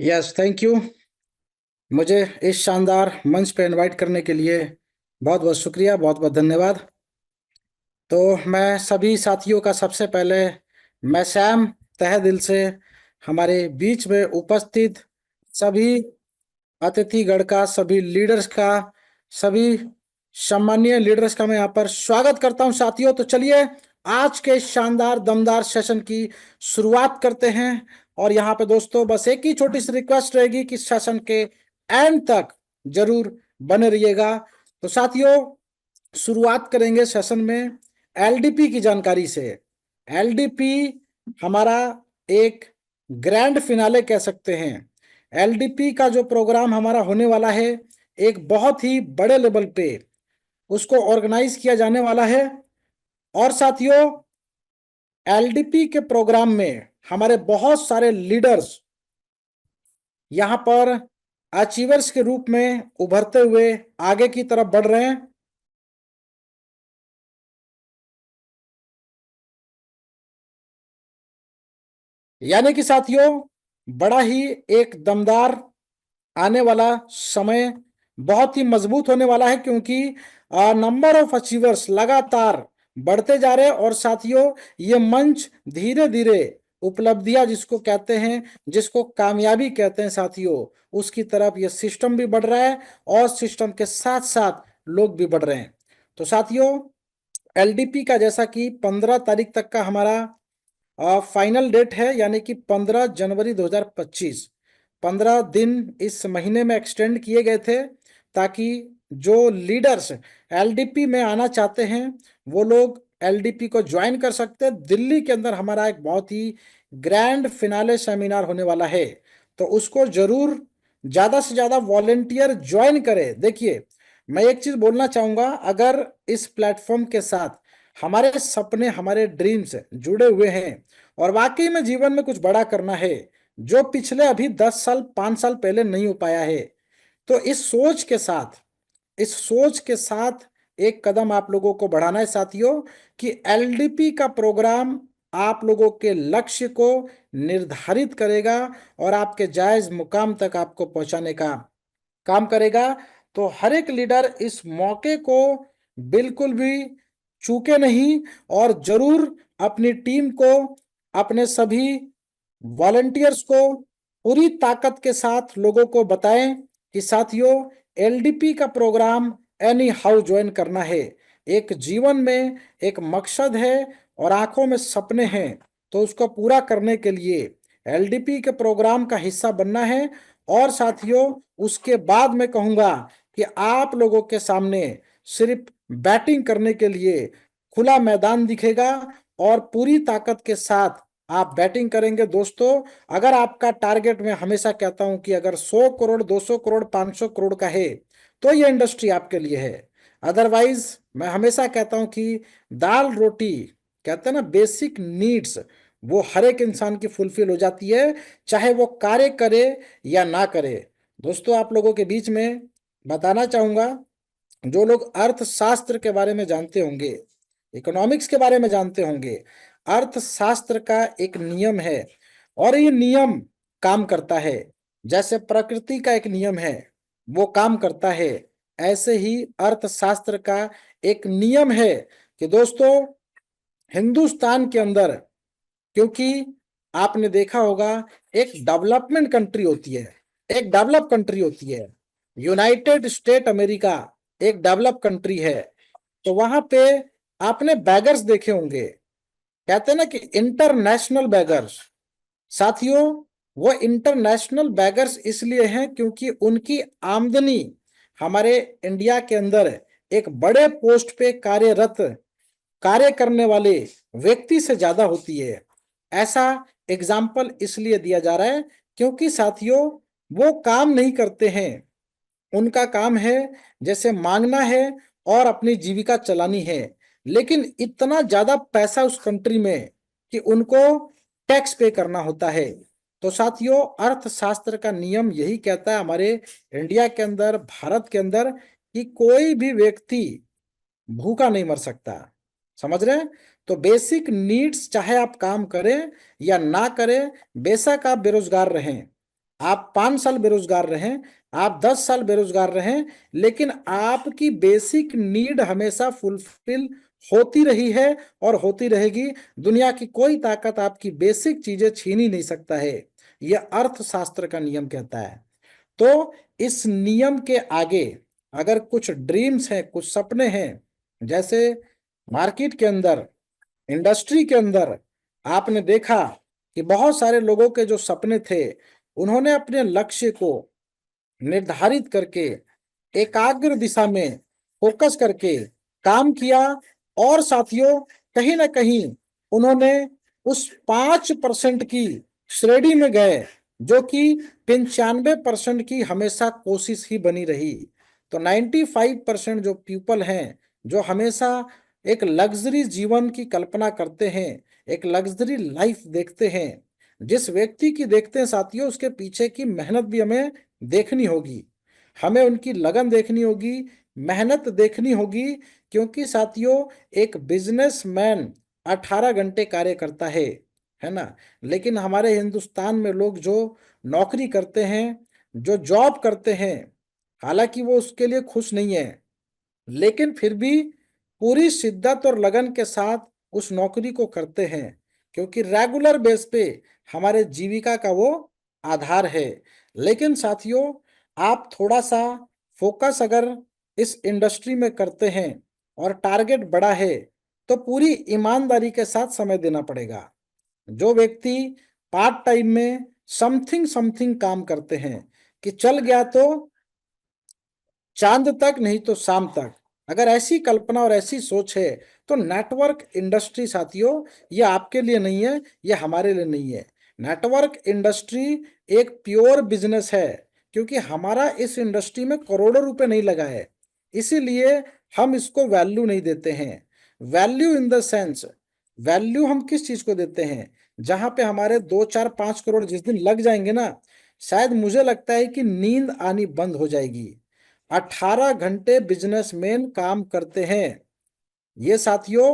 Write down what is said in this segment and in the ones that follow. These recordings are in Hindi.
Yes, thank you. मुझे इस शानदार मंच पे इनवाइट करने के लिए बहुत बहुत शुक्रिया, बहुत बहुत धन्यवाद। तो मैं सभी साथियों का सबसे पहले मैं सैम तहे दिल से हमारे बीच में उपस्थित सभी अतिथिगण का, सभी लीडर्स का, सभी सम्मानीय लीडर्स का मैं यहाँ पर स्वागत करता हूँ साथियों। तो चलिए आज के शानदार दमदार सेशन की शुरुआत करते हैं। और यहाँ पे दोस्तों बस एक ही छोटी सी रिक्वेस्ट रहेगी कि सेशन के एंड तक जरूर बने रहिएगा। तो साथियों शुरुआत करेंगे सेशन में एलडीपी की जानकारी से। एलडीपी हमारा एक ग्रैंड फिनाले कह सकते हैं। एलडीपी का जो प्रोग्राम हमारा होने वाला है एक बहुत ही बड़े लेवल पे उसको ऑर्गेनाइज किया जाने वाला है। और साथियों एलडीपी के प्रोग्राम में हमारे बहुत सारे लीडर्स यहां पर अचीवर्स के रूप में उभरते हुए आगे की तरफ बढ़ रहे हैं। यानी कि साथियों बड़ा ही एक दमदार आने वाला समय बहुत ही मजबूत होने वाला है, क्योंकि नंबर ऑफ अचीवर्स लगातार बढ़ते जा रहे हैं। और साथियों ये मंच धीरे धीरे उपलब्धियां जिसको कहते हैं, जिसको कामयाबी कहते हैं साथियों, उसकी तरफ ये सिस्टम भी बढ़ रहा है और सिस्टम के साथ साथ लोग भी बढ़ रहे हैं। तो साथियों एलडीपी का जैसा कि 15 तारीख तक का हमारा फाइनल डेट है, यानी कि 15 जनवरी 2025। 15 दिन इस महीने में एक्सटेंड किए गए थे ताकि जो लीडर्स एलडीपी में आना चाहते हैं वो लोग एलडीपी को ज्वाइन कर सकते हैं। दिल्ली के अंदर हमारा एक बहुत ही ग्रैंड फिनाले सेमिनार होने वाला है, तो उसको जरूर ज्यादा से ज्यादा वॉलेंटियर ज्वाइन करें। देखिए मैं एक चीज बोलना चाहूंगा, अगर इस प्लेटफॉर्म के साथ हमारे सपने, हमारे ड्रीम्स जुड़े हुए हैं और वाकई में जीवन में कुछ बड़ा करना है जो पिछले अभी 10 साल 5 साल पहले नहीं हो पाया है, तो इस सोच के साथ एक कदम आप लोगों को बढ़ाना है साथियों कि एलडीपी का प्रोग्राम आप लोगों के लक्ष्य को निर्धारित करेगा और आपके जायज मुकाम तक आपको पहुंचाने का काम करेगा। तो हर एक लीडर इस मौके को बिल्कुल भी चूके नहीं और जरूर अपनी टीम को, अपने सभी वॉलंटियर्स को पूरी ताकत के साथ लोगों को बताएं कि साथियों एलडीपी का प्रोग्राम एनी हाउ ज्वाइन करना है। एक जीवन में एक मकसद है और आंखों में सपने हैं, तो उसको पूरा करने के लिए एलडीपी के प्रोग्राम का हिस्सा बनना है। और साथियों उसके बाद मैं कहूंगा कि आप लोगों के सामने सिर्फ बैटिंग करने के लिए खुला मैदान दिखेगा और पूरी ताकत के साथ आप बैटिंग करेंगे। दोस्तों अगर आपका टारगेट, मैं हमेशा कहता हूं कि अगर 100 करोड़ 200 करोड़ 500 करोड़ का है तो ये इंडस्ट्री आपके लिए है। अदरवाइज मैं हमेशा कहता हूं कि दाल रोटी कहते हैं ना, बेसिक नीड्स वो हर एक इंसान की फुलफिल हो जाती है, चाहे वो कार्य करे या ना करे। दोस्तों आप लोगों के बीच में बताना चाहूंगा, जो लोग अर्थशास्त्र के बारे में जानते होंगे, इकोनॉमिक्स के बारे में जानते होंगे, अर्थशास्त्र का एक नियम है और ये नियम काम करता है। जैसे प्रकृति का एक नियम है वो काम करता है, ऐसे ही अर्थशास्त्र का एक नियम है कि दोस्तों हिंदुस्तान के अंदर, क्योंकि आपने देखा होगा एक डेवलपमेंट कंट्री होती है, एक डेवलप कंट्री होती है, यूनाइटेड स्टेट अमेरिका एक डेवलप कंट्री है। तो वहां पे आपने बैगर्स देखे होंगे, कहते हैं ना कि इंटरनेशनल बैगर्स। साथियों वो इंटरनेशनल बैगर्स इसलिए हैं क्योंकि उनकी आमदनी हमारे इंडिया के अंदर एक बड़े पोस्ट पे कार्यरत, कार्य करने वाले व्यक्ति से ज्यादा होती है। ऐसा एग्जाम्पल इसलिए दिया जा रहा है क्योंकि साथियों वो काम नहीं करते हैं, उनका काम है जैसे मांगना है और अपनी जीविका चलानी है, लेकिन इतना ज्यादा पैसा उस कंट्री में कि उनको टैक्स पे करना होता है। तो साथियों अर्थशास्त्र का नियम यही कहता है हमारे इंडिया के अंदर, भारत के अंदर, कि कोई भी व्यक्ति भूखा नहीं मर सकता। समझ रहे हैं? तो बेसिक नीड्स, चाहे आप काम करें या ना करें, बेशक आप बेरोजगार रहें, आप 5 साल बेरोजगार रहें, आप 10 साल बेरोजगार रहें, लेकिन आपकी बेसिक नीड हमेशा फुलफिल होती रही है और होती रहेगी। दुनिया की कोई ताकत आपकी बेसिक चीजें छीन ही नहीं सकता है, यह अर्थशास्त्र का नियम कहता है। तो इस नियम के आगे अगर कुछ ड्रीम्स हैं, कुछ सपने हैं, जैसे मार्केट के अंदर, इंडस्ट्री के अंदर आपने देखा कि बहुत सारे लोगों के जो सपने थे, उन्होंने अपने लक्ष्य को निर्धारित करके एकाग्र दिशा में फोकस करके काम किया, और साथियों कहीं ना कहीं उन्होंने उस 5% की श्रेणी में गए जो कि 95% की हमेशा कोशिश ही बनी रही। तो 95% जो पीपल हैं, जो हमेशा एक लग्जरी जीवन की कल्पना करते हैं, एक लग्जरी लाइफ देखते हैं, जिस व्यक्ति की देखते हैं साथियों, उसके पीछे की मेहनत भी हमें देखनी होगी, हमें उनकी लगन देखनी होगी, मेहनत देखनी होगी। क्योंकि साथियों एक बिजनेसमैन 18 घंटे कार्य करता है ना। लेकिन हमारे हिंदुस्तान में लोग जो नौकरी करते हैं, जो जॉब करते हैं, हालांकि वो उसके लिए खुश नहीं है, लेकिन फिर भी पूरी शिद्दत और लगन के साथ उस नौकरी को करते हैं, क्योंकि रेगुलर बेस पे हमारे जीविका का वो आधार है। लेकिन साथियों आप थोड़ा सा फोकस अगर इस इंडस्ट्री में करते हैं और टारगेट बड़ा है, तो पूरी ईमानदारी के साथ समय देना पड़ेगा। जो व्यक्ति पार्ट टाइम में समथिंग समथिंग काम करते हैं कि चल गया तो चांद तक, नहीं तो शाम तक, अगर ऐसी कल्पना और ऐसी सोच है, तो नेटवर्क इंडस्ट्री साथियों ये आपके लिए नहीं है, ये हमारे लिए नहीं है। नेटवर्क इंडस्ट्री एक प्योर बिजनेस है, क्योंकि हमारा इस इंडस्ट्री में करोड़ों रुपए नहीं लगा है, इसीलिए हम इसको वैल्यू नहीं देते हैं। Value in the sense, value हम किस चीज को देते हैं, जहां पे हमारे 2 4 5 करोड़ जिस दिन लग जाएंगे ना, शायद मुझे लगता है कि नींद आनी बंद हो जाएगी। 18 घंटे बिजनेसमैन काम करते हैं, ये साथियों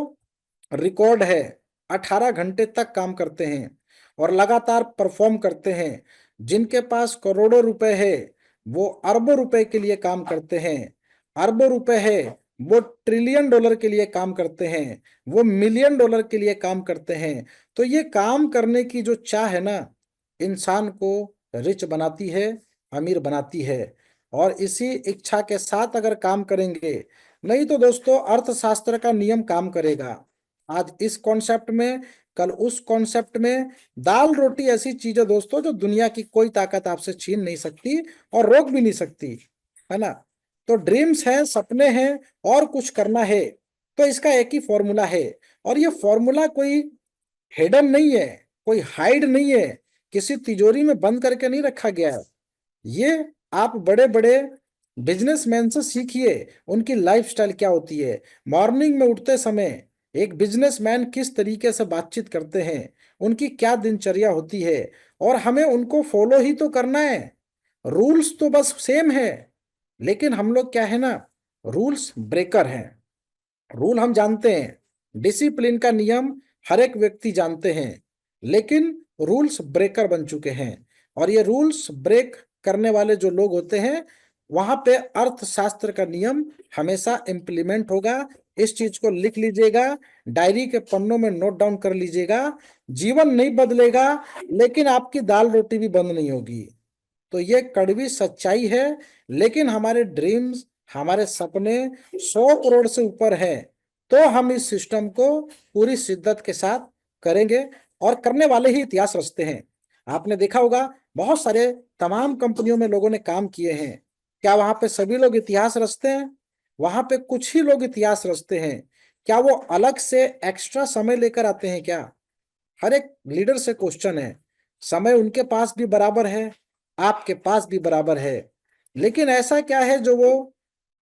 रिकॉर्ड है। 18 घंटे तक काम करते हैं और लगातार परफॉर्म करते हैं। जिनके पास करोड़ों रुपए है, वो अरबों रुपए के लिए काम करते हैं। अरबों रुपए है, वो ट्रिलियन डॉलर के लिए काम करते हैं, वो मिलियन डॉलर के लिए काम करते हैं। तो ये काम करने की जो चाह है ना, इंसान को रिच बनाती है, अमीर बनाती है। और इसी इच्छा के साथ अगर काम करेंगे, नहीं तो दोस्तों अर्थशास्त्र का नियम काम करेगा। आज इस कॉन्सेप्ट में, कल उस कॉन्सेप्ट में। दाल रोटी ऐसी चीज है दोस्तों जो दुनिया की कोई ताकत आपसे छीन नहीं सकती और रोक भी नहीं सकती, है ना। तो ड्रीम्स हैं, सपने हैं, और कुछ करना है, तो इसका एक ही फॉर्मूला है। और ये फॉर्मूला कोई हिडन नहीं है, कोई हाइड नहीं है, किसी तिजोरी में बंद करके नहीं रखा गया है। ये आप बड़े बड़े बिजनेसमैन से सीखिए, उनकी लाइफस्टाइल क्या होती है। मॉर्निंग में उठते समय एक बिजनेसमैन किस तरीके से बातचीत करते हैं, उनकी क्या दिनचर्या होती है, और हमें उनको फॉलो ही तो करना है। रूल्स तो बस सेम है, लेकिन हम लोग क्या है ना, रूल्स ब्रेकर हैं। रूल हम जानते हैं, डिसिप्लिन का नियम हर एक व्यक्ति जानते हैं, लेकिन रूल्स ब्रेकर बन चुके हैं। और ये रूल्स ब्रेक करने वाले जो लोग होते हैं, वहां पे अर्थशास्त्र का नियम हमेशा इंप्लीमेंट होगा। इस चीज को लिख लीजिएगा, डायरी के पन्नों में नोट डाउन कर लीजिएगा। जीवन नहीं बदलेगा, लेकिन आपकी दाल रोटी भी बंद नहीं होगी। तो ये कड़वी सच्चाई है। लेकिन हमारे ड्रीम्स, हमारे सपने 100 करोड़ से ऊपर हैं, तो हम इस सिस्टम को पूरी शिद्दत के साथ करेंगे, और करने वाले ही इतिहास रचते हैं। आपने देखा होगा बहुत सारे तमाम कंपनियों में लोगों ने काम किए हैं, क्या वहां पे सभी लोग इतिहास रचते हैं? वहां पे कुछ ही लोग इतिहास रचते हैं। क्या वो अलग से एक्स्ट्रा समय लेकर आते हैं क्या? हर एक लीडर से क्वेश्चन है। समय उनके पास भी बराबर है, आपके पास भी बराबर है, लेकिन ऐसा क्या है जो वो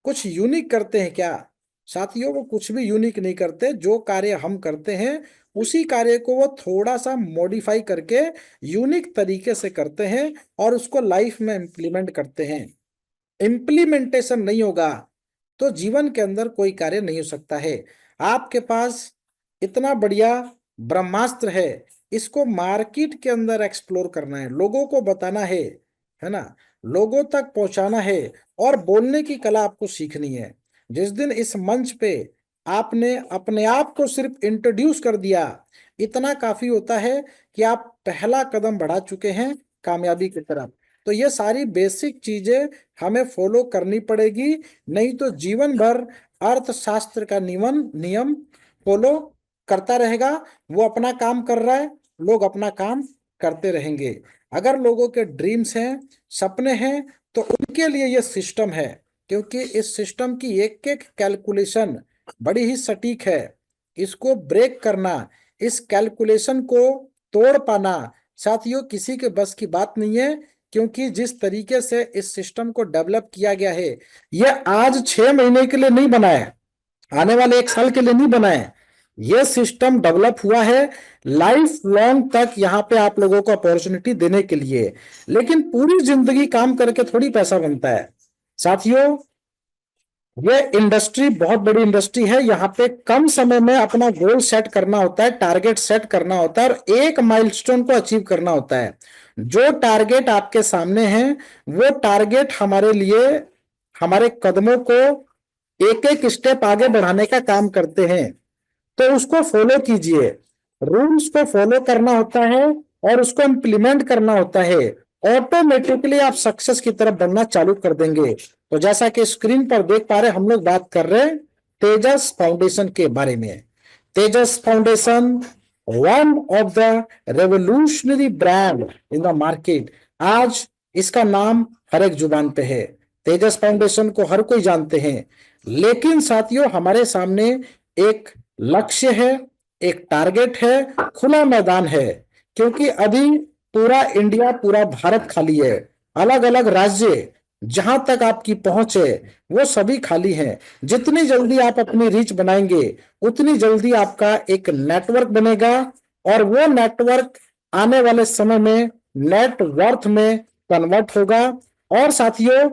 कुछ यूनिक करते हैं क्या? साथियों वो कुछ भी यूनिक नहीं करते। जो कार्य हम करते हैं, उसी कार्य को वो थोड़ा सा मॉडिफाई करके यूनिक तरीके से करते हैं और उसको लाइफ में इम्प्लीमेंट करते हैं। इम्प्लीमेंटेशन नहीं होगा तो जीवन के अंदर कोई कार्य नहीं हो सकता है। आपके पास इतना बढ़िया ब्रह्मास्त्र है, इसको मार्केट के अंदर एक्सप्लोर करना है, लोगों को बताना है है ना, लोगों तक पहुंचाना है और बोलने की कला आपको सीखनी है। जिस दिन इस मंच पे आपने अपने आप को सिर्फ इंट्रोड्यूस कर दिया, इतना काफी होता है कि आप पहला कदम बढ़ा चुके हैं कामयाबी की तरफ। तो ये सारी बेसिक चीजें हमें फॉलो करनी पड़ेगी, नहीं तो जीवन भर अर्थशास्त्र का नियम नियम फॉलो करता रहेगा। वो अपना काम कर रहा है, लोग अपना काम करते रहेंगे। अगर लोगों के ड्रीम्स हैं, सपने हैं, तो उनके लिए ये सिस्टम है, क्योंकि इस सिस्टम की एक एक कैलकुलेशन बड़ी ही सटीक है। इसको ब्रेक करना, इस कैलकुलेशन को तोड़ पाना साथियों किसी के बस की बात नहीं है, क्योंकि जिस तरीके से इस सिस्टम को डेवलप किया गया है, यह आज 6 महीने के लिए नहीं बना है, आने वाले 1 साल के लिए नहीं बना है। यह सिस्टम डेवलप हुआ है लाइफ लॉन्ग तक यहाँ पे आप लोगों को अपॉर्चुनिटी देने के लिए। लेकिन पूरी जिंदगी काम करके थोड़ी पैसा बनता है साथियों। ये इंडस्ट्री बहुत बड़ी इंडस्ट्री है, यहाँ पे कम समय में अपना गोल सेट करना होता है, टारगेट सेट करना होता है और एक माइलस्टोन को अचीव करना होता है। जो टारगेट आपके सामने है, वो टारगेट हमारे लिए हमारे कदमों को एक एक स्टेप आगे बढ़ाने का काम करते हैं। तो उसको फॉलो कीजिए, रूल्स को फॉलो करना होता है और उसको इम्प्लीमेंट करना होता है। ऑटोमेटिकली आप सक्सेस की तरफ बढ़ना चालू कर देंगे। तो जैसा कि स्क्रीन पर देख पा रहे, हम लोग बात कर रहे हैं तेजस फाउंडेशन के बारे में। Tejas foundation one of the revolutionary brand in the market. आज इसका नाम हर एक जुबान पे है, तेजस फाउंडेशन को हर कोई जानते हैं। लेकिन साथियों हमारे सामने एक लक्ष्य है, एक टारगेट है, खुला मैदान है। क्योंकि अभी पूरा इंडिया, पूरा भारत खाली है, अलग अलग राज्य जहां तक आपकी पहुंच है वो सभी खाली हैं। जितनी जल्दी आप अपनी रीच बनाएंगे, उतनी जल्दी आपका एक नेटवर्क बनेगा और वो नेटवर्क आने वाले समय में नेटवर्थ में कन्वर्ट होगा। और साथियों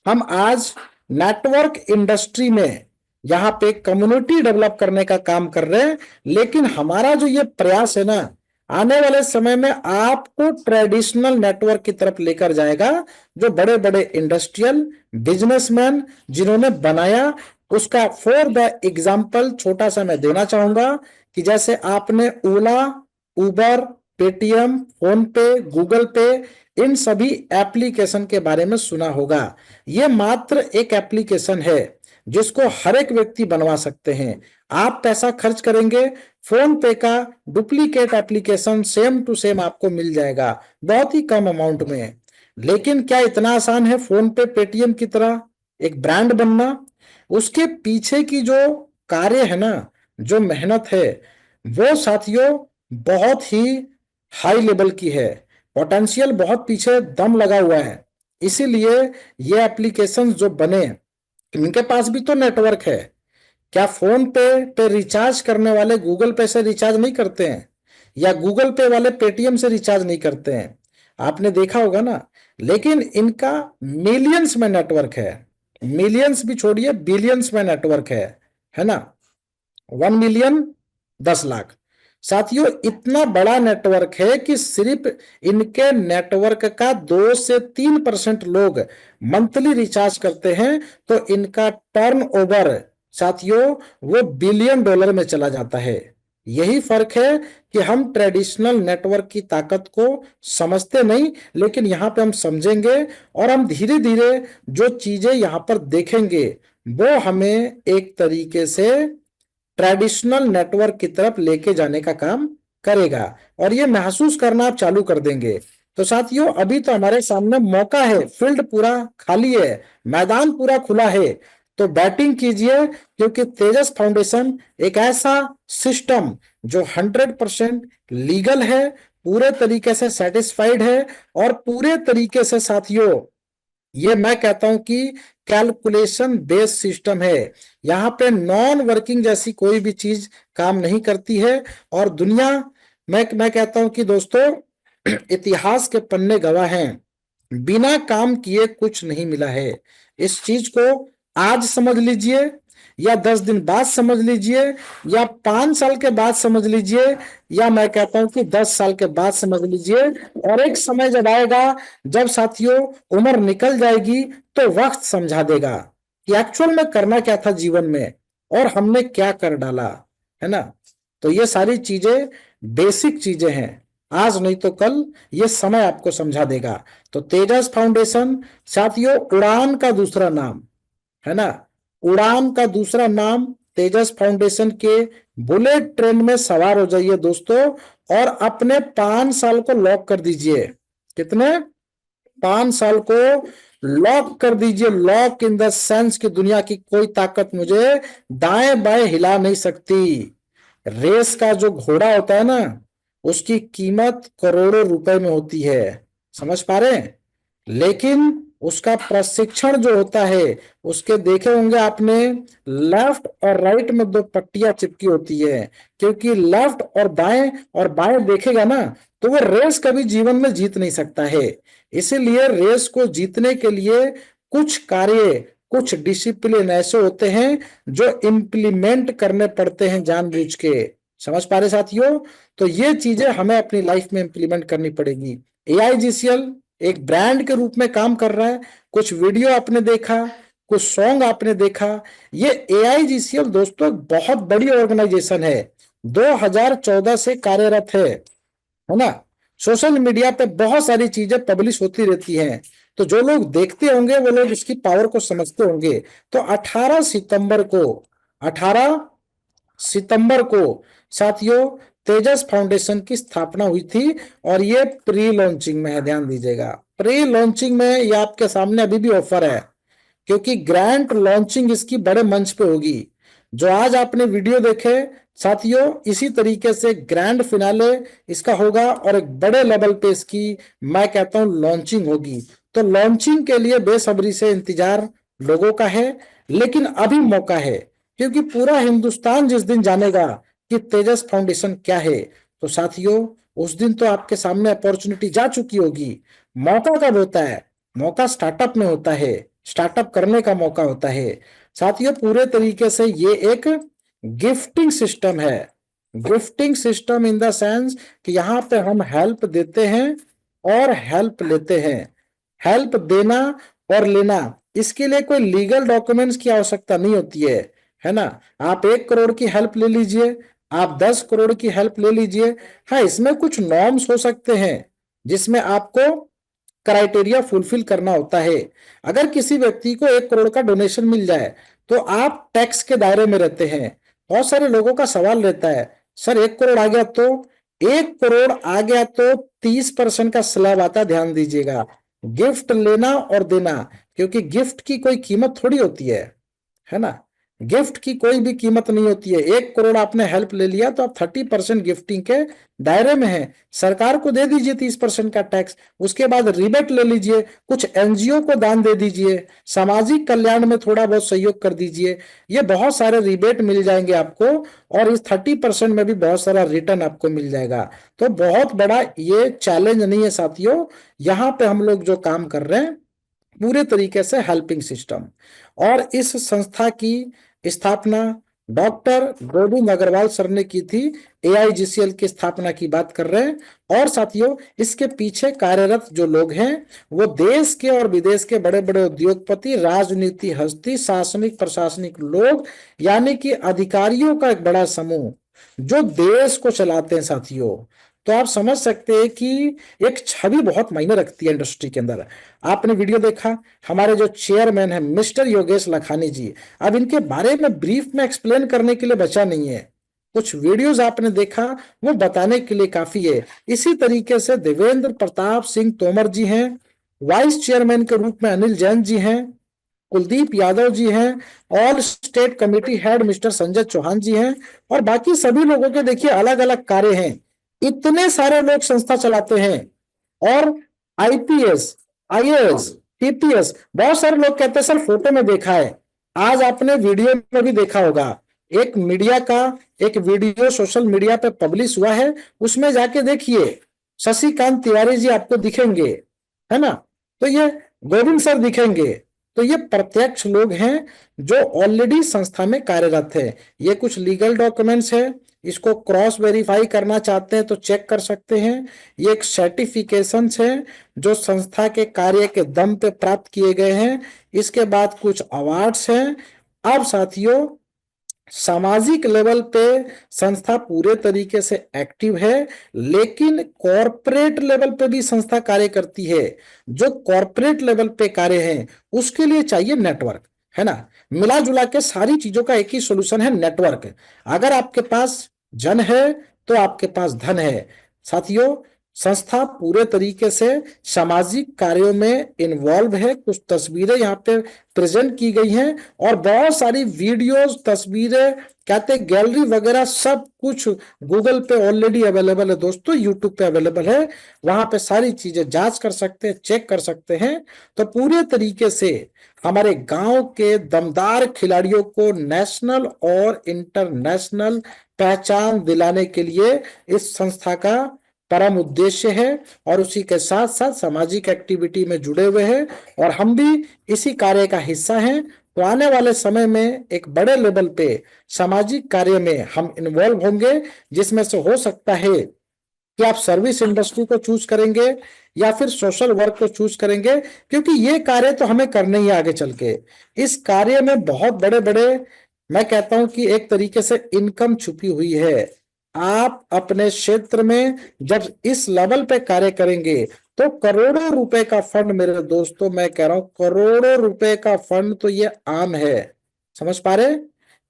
हम आज नेटवर्क इंडस्ट्री में यहाँ पे कम्युनिटी डेवलप करने का काम कर रहे हैं। लेकिन हमारा जो ये प्रयास है ना, आने वाले समय में आपको ट्रेडिशनल नेटवर्क की तरफ लेकर जाएगा। जो बड़े बड़े इंडस्ट्रियल बिजनेसमैन जिन्होंने बनाया, उसका फॉर द एग्जाम्पल छोटा सा मैं देना चाहूंगा कि जैसे आपने ओला, उबर, पेटीएम, फोन पे, गूगल पे, इन सभी एप्लीकेशन के बारे में सुना होगा। यह मात्र एक एप्लीकेशन है जिसको हर एक व्यक्ति बनवा सकते हैं। आप पैसा खर्च करेंगे, फोन पे का duplicate application same to same आपको मिल जाएगा, बहुत ही कम अमाउंट में। लेकिन क्या इतना आसान है फोन पे, पेटीएम की तरह एक ब्रांड बनना? उसके पीछे की जो कार्य है ना, जो मेहनत है, वो साथियों बहुत ही हाई लेवल की है। पोटेंशियल बहुत पीछे दम लगा हुआ है। इसीलिए ये एप्लीकेशन जो बने, इनके पास भी तो नेटवर्क है। क्या फोन पे रिचार्ज करने वाले गूगल पे से रिचार्ज नहीं करते हैं, या गूगल पे वाले पेटीएम से रिचार्ज नहीं करते हैं? आपने देखा होगा ना। लेकिन इनका मिलियंस में नेटवर्क है, मिलियंस भी छोड़िए, बिलियंस में नेटवर्क है ना। 1 मिलियन 10 लाख। साथियों इतना बड़ा नेटवर्क है कि सिर्फ इनके नेटवर्क का 2 से 3% लोग मंथली रिचार्ज करते हैं, तो इनका टर्नओवर साथियों वो बिलियन डॉलर में चला जाता है। यही फर्क है कि हम ट्रेडिशनल नेटवर्क की ताकत को समझते नहीं, लेकिन यहाँ पे हम समझेंगे और हम धीरे धीरे जो चीजें यहाँ पर देखेंगे वो हमें एक तरीके से ट्रेडिशनल नेटवर्क की तरफ लेके जाने का काम करेगा और ये महसूस करना आप चालू कर देंगे। तो साथियों अभी तो हमारे सामने मौका है, फील्ड पूरा खाली है, मैदान पूरा खुला है। तो बैटिंग कीजिए, क्योंकि तेजस फाउंडेशन एक ऐसा सिस्टम जो 100% लीगल है, पूरे तरीके से सेटिस्फाइड है और पूरे तरीके से साथियों ये मैं कहता हूं कि कैलकुलेशन बेस्ड सिस्टम है। यहाँ पे नॉन वर्किंग जैसी कोई भी चीज काम नहीं करती है। और दुनिया, मैं कहता हूं कि दोस्तों इतिहास के पन्ने गवाह हैं, बिना काम किए कुछ नहीं मिला है। इस चीज को आज समझ लीजिए, या 10 दिन बाद समझ लीजिए, या 5 साल के बाद समझ लीजिए, या मैं कहता हूं कि 10 साल के बाद समझ लीजिए। और एक समय जब आएगा, जब साथियों उम्र निकल जाएगी, तो वक्त समझा देगा कि एक्चुअल में करना क्या था जीवन में और हमने क्या कर डाला, है ना। तो ये सारी चीजें बेसिक चीजें हैं, आज नहीं तो कल ये समय आपको समझा देगा। तो तेजस फाउंडेशन साथियों उड़ान का दूसरा नाम, है ना, उड़ान का दूसरा नाम तेजस फाउंडेशन के बुलेट ट्रेन में सवार हो जाइए दोस्तों, और अपने 5 साल को लॉक कर दीजिए। कितने? 5 साल को लॉक कर दीजिए। लॉक इन द सेंस कि दुनिया की कोई ताकत मुझे दाएं बाएं हिला नहीं सकती। रेस का जो घोड़ा होता है ना, उसकी कीमत करोड़ों रुपए में होती है, समझ पा रहे हैं। लेकिन उसका प्रशिक्षण जो होता है, उसके देखे होंगे आपने, लेफ्ट और राइट में 2 पट्टियां चिपकी होती है, क्योंकि लेफ्ट और दाएं और बाएं देखेगा ना, तो वो रेस कभी जीवन में जीत नहीं सकता है। इसीलिए रेस को जीतने के लिए कुछ कार्य, कुछ डिसिप्लिन ऐसे होते हैं जो इंप्लीमेंट करने पड़ते हैं जानबूझ के। समझ पा रहे साथियों? तो ये चीजें हमें अपनी लाइफ में इंप्लीमेंट करनी पड़ेगी। एआईजीसीएल एक ब्रांड के रूप में काम कर रहा है। कुछ वीडियो आपने देखा, कुछ सॉन्ग आपने देखा। ये एआईजीसीएल दोस्तों बहुत बड़ी ऑर्गेनाइजेशन है, 2014 से कार्यरत है ना। सोशल मीडिया पे बहुत सारी चीजें पब्लिश होती रहती हैं, तो जो लोग देखते होंगे वो लोग इसकी पावर को समझते होंगे। तो 18 सितंबर को साथियों तेजस फाउंडेशन की स्थापना हुई थी, और ये प्री लॉन्चिंग में है, ध्यान दीजिएगा। प्री लॉन्चिंग में ये आपके सामने अभी भी ऑफर है, क्योंकि ग्रैंड लॉन्चिंग इसकी बड़े मंच पे होगी। जो आज आपने वीडियो देखे साथियों, इसी तरीके से ग्रैंड फिनाले इसका होगा, और एक बड़े लेवल पे इसकी मैं कहता हूं लॉन्चिंग होगी। तो लॉन्चिंग के लिए बेसब्री से इंतजार लोगों का है, लेकिन अभी मौका है, क्योंकि पूरा हिंदुस्तान जिस दिन जानेगा कि तेजस फाउंडेशन क्या है, तो साथियों उस दिन तो आपके सामने अपॉर्चुनिटी जा चुकी होगी। मौका कब होता है? मौका स्टार्टअप में होता है, स्टार्टअप करने का मौका होता है साथियों। पूरे तरीके से ये एक गिफ्टिंग सिस्टम है। Gifting system in the sense कि यहाँ पे हम हेल्प देते हैं और हेल्प लेते हैं। हेल्प देना और लेना, इसके लिए कोई लीगल डॉक्यूमेंट्स की आवश्यकता नहीं होती है ना। आप 1 करोड़ की हेल्प ले लीजिए, आप 10 करोड़ की हेल्प ले लीजिए। हाँ, इसमें कुछ नॉर्म्स हो सकते हैं जिसमें आपको क्राइटेरिया फुलफिल करना होता है। अगर किसी व्यक्ति को 1 करोड़ का डोनेशन मिल जाए, तो आप टैक्स के दायरे में रहते हैं। बहुत सारे लोगों का सवाल रहता है, सर 1 करोड़ आ गया तो, 1 करोड़ आ गया तो 30% का स्लैब आता है, ध्यान दीजिएगा। गिफ्ट लेना और देना, क्योंकि गिफ्ट की कोई कीमत थोड़ी होती है ना। गिफ्ट की कोई भी कीमत नहीं होती है। 1 करोड़ आपने हेल्प ले लिया तो आप 30% गिफ्टिंग के दायरे में है। सरकार को दे दीजिए 30% का टैक्स, उसके बाद रिबेट ले लीजिए, कुछ एनजीओ को दान दे दीजिए, सामाजिक कल्याण में थोड़ा बहुत सहयोग कर दीजिए। ये बहुत सारे रिबेट मिल जाएंगे आपको, और इस 30% में भी बहुत सारा रिटर्न आपको मिल जाएगा। तो बहुत बड़ा ये चैलेंज नहीं है साथियों। यहाँ पे हम लोग जो काम कर रहे हैं पूरे तरीके से हेल्पिंग सिस्टम। और इस संस्था की स्थापना डॉक्टर गोविंद अग्रवाल सर ने की थी। एआईजीसीएल की स्थापना की बात कर रहे हैं। और साथियों इसके पीछे कार्यरत जो लोग हैं, वो देश के और विदेश के बड़े बड़े उद्योगपति, राजनीति हस्ती, शासनिक प्रशासनिक लोग, यानी कि अधिकारियों का एक बड़ा समूह जो देश को चलाते हैं साथियों। तो आप समझ सकते हैं कि एक छवि बहुत मायने रखती है इंडस्ट्री के अंदर। आपने वीडियो देखा, हमारे जो चेयरमैन है मिस्टर योगेश लखानी जी, अब इनके बारे में ब्रीफ में एक्सप्लेन करने के लिए बचा नहीं है। कुछ वीडियोस आपने देखा, वो बताने के लिए काफी है। इसी तरीके से देवेंद्र प्रताप सिंह तोमर जी हैं, वाइस चेयरमैन के रूप में अनिल जैन जी हैं, कुलदीप यादव जी हैं, all state committee head mister Sanjay Chauhan ji हैं, और बाकी सभी लोगों के देखिए अलग अलग कार्य हैं। इतने सारे लोग संस्था चलाते हैं, और आईपीएस, आईएएस, टीपीएस, बहुत सारे लोग कहते हैं सर फोटो में देखा है। आज आपने वीडियो में भी देखा होगा, एक मीडिया का एक वीडियो सोशल मीडिया पे पब्लिश हुआ है, उसमें जाके देखिए शशिकांत तिवारी जी आपको दिखेंगे, है ना। तो ये गोविंद सर दिखेंगे, तो ये प्रत्यक्ष लोग हैं जो ऑलरेडी संस्था में कार्यरत है। ये कुछ लीगल डॉक्यूमेंट्स है, इसको क्रॉस वेरीफाई करना चाहते हैं तो चेक कर सकते हैं। ये एक सर्टिफिकेशंस है जो संस्था के कार्य के दम पे प्राप्त किए गए हैं। इसके बाद कुछ अवार्ड्स हैं। अब साथियों, सामाजिक लेवल पे संस्था पूरे तरीके से एक्टिव है, लेकिन कॉरपोरेट लेवल पे भी संस्था कार्य करती है। जो कॉरपोरेट लेवल पे कार्य है उसके लिए चाहिए नेटवर्क, है ना। मिला जुला के सारी चीजों का एक ही सोल्यूशन है, नेटवर्क। अगर आपके पास जन है तो आपके पास धन है। साथियों, संस्था पूरे तरीके से सामाजिक कार्यों में इन्वॉल्व है। कुछ तस्वीरें यहाँ पे प्रेजेंट की गई हैं और बहुत सारी वीडियोस, तस्वीरें, कहते हैं गैलरी वगैरह, सब कुछ गूगल पे ऑलरेडी अवेलेबल है दोस्तों, यूट्यूब पे अवेलेबल है। वहां पे सारी चीजें जांच कर सकते हैं, चेक कर सकते हैं। तो पूरे तरीके से हमारे गांव के दमदार खिलाड़ियों को नेशनल और इंटरनेशनल पहचान दिलाने के लिए इस संस्था का परम उद्देश्य है और उसी के साथ साथ सामाजिक एक्टिविटी में जुड़े हुए हैं और हम भी इसी कार्य का हिस्सा हैं। तो आने वाले समय में एक बड़े लेवल पे सामाजिक कार्य में हम इन्वॉल्व होंगे, जिसमें से हो सकता है कि आप सर्विस इंडस्ट्री को चूज करेंगे या फिर सोशल वर्क को चूज करेंगे, क्योंकि ये कार्य तो हमें करने ही आगे चल के। इस कार्य में बहुत बड़े बड़े, मैं कहता हूं कि एक तरीके से इनकम छुपी हुई है। आप अपने क्षेत्र में जब इस लेवल पे कार्य करेंगे तो करोड़ों रुपए का फंड, मेरे दोस्तों मैं कह रहा हूं करोड़ों रुपए का फंड तो ये आम है। समझ पा रहे?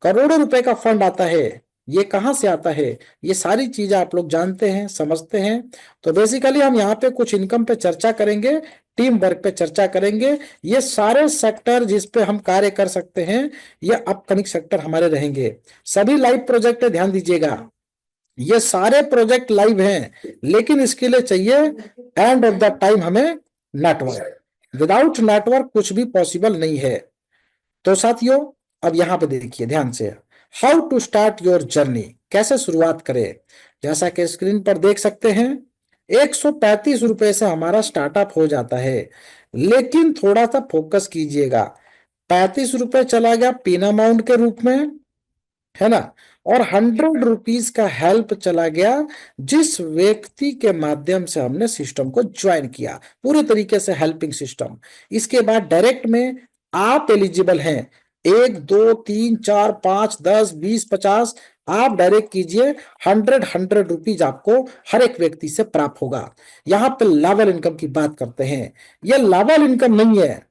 करोड़ों रुपए का फंड आता है। ये कहां से आता है? ये सारी चीजें आप लोग जानते हैं, समझते हैं। तो बेसिकली हम यहाँ पे कुछ इनकम पे चर्चा करेंगे, टीम वर्क पे चर्चा करेंगे। ये सारे सेक्टर जिस पे हम कार्य कर सकते हैं, ये अपकमिंग सेक्टर हमारे रहेंगे। सभी लाइव प्रोजेक्ट पे ध्यान दीजिएगा। ये सारे प्रोजेक्ट लाइव हैं, लेकिन इसके लिए चाहिए एंड ऑफ द टाइम हमें नेटवर्क। विदाउट नेटवर्क कुछ भी पॉसिबल नहीं है। तो साथियों, अब यहां पे देखिए ध्यान से, how to start your journey, कैसे शुरुआत करें। जैसा कि स्क्रीन पर देख सकते हैं, 135 रुपए से हमारा स्टार्टअप हो जाता है। लेकिन थोड़ा सा फोकस कीजिएगा, 35 रुपए चला गया पिन अमाउंट के रूप में, है ना, और 100 रुपीज का हेल्प चला गया जिस व्यक्ति के माध्यम से हमने सिस्टम को ज्वाइन किया, पूरे तरीके से हेल्पिंग सिस्टम। इसके बाद डायरेक्ट में आप एलिजिबल हैं, 1 2 3 4 5 10 20 50, आप डायरेक्ट कीजिए। 100 आपको हर एक व्यक्ति से प्राप्त होगा। यहां पे लेवल इनकम की बात करते हैं। यह लेवल इनकम नहीं है,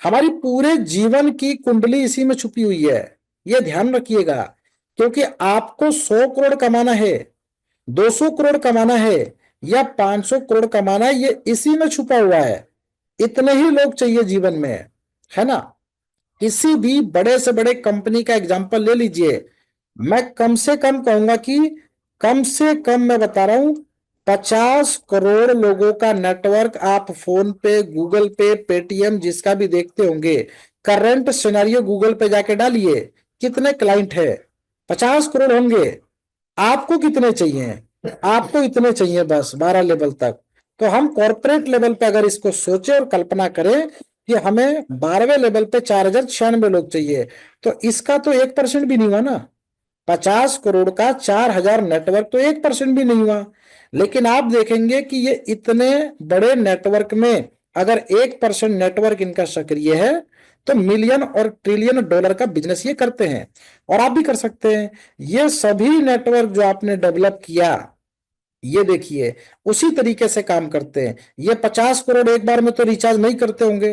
हमारी पूरे जीवन की कुंडली इसी में छुपी हुई है। यह ध्यान रखिएगा, क्योंकि आपको 100 करोड़ कमाना है, 200 करोड़ कमाना है या 500 करोड़ कमाना है, ये इसी में छुपा हुआ है। इतने ही लोग चाहिए जीवन में, है ना। किसी भी बड़े से बड़े कंपनी का एग्जांपल ले लीजिए, मैं कम से कम कहूंगा कि कम से कम मैं बता रहा हूं 50 करोड़ लोगों का नेटवर्क आप फोन पे, गूगल पे, पेटीएम जिसका भी देखते होंगे, करंट सिनेरियो गूगल पे जाके डालिए, कितने क्लाइंट है? 50 करोड़ होंगे। आपको कितने चाहिए? आपको इतने चाहिए बस 12 लेवल तक। तो हम कॉर्पोरेट लेवल पे अगर इसको सोचे और कल्पना करें कि हमें 12वें लेवल पे 4096 लोग चाहिए, तो इसका तो 1% भी नहीं हुआ ना। 50 करोड़ का 4000 नेटवर्क तो 1% भी नहीं हुआ। लेकिन आप देखेंगे कि ये इतने बड़े नेटवर्क में अगर 1% नेटवर्क इनका सक्रिय है तो मिलियन और ट्रिलियन डॉलर का बिजनेस ये करते हैं। और आप भी कर सकते हैं। ये सभी नेटवर्क जो आपने डेवलप किया, ये देखिए उसी तरीके से काम करते हैं। ये 50 करोड़ एक बार में तो रिचार्ज नहीं करते होंगे,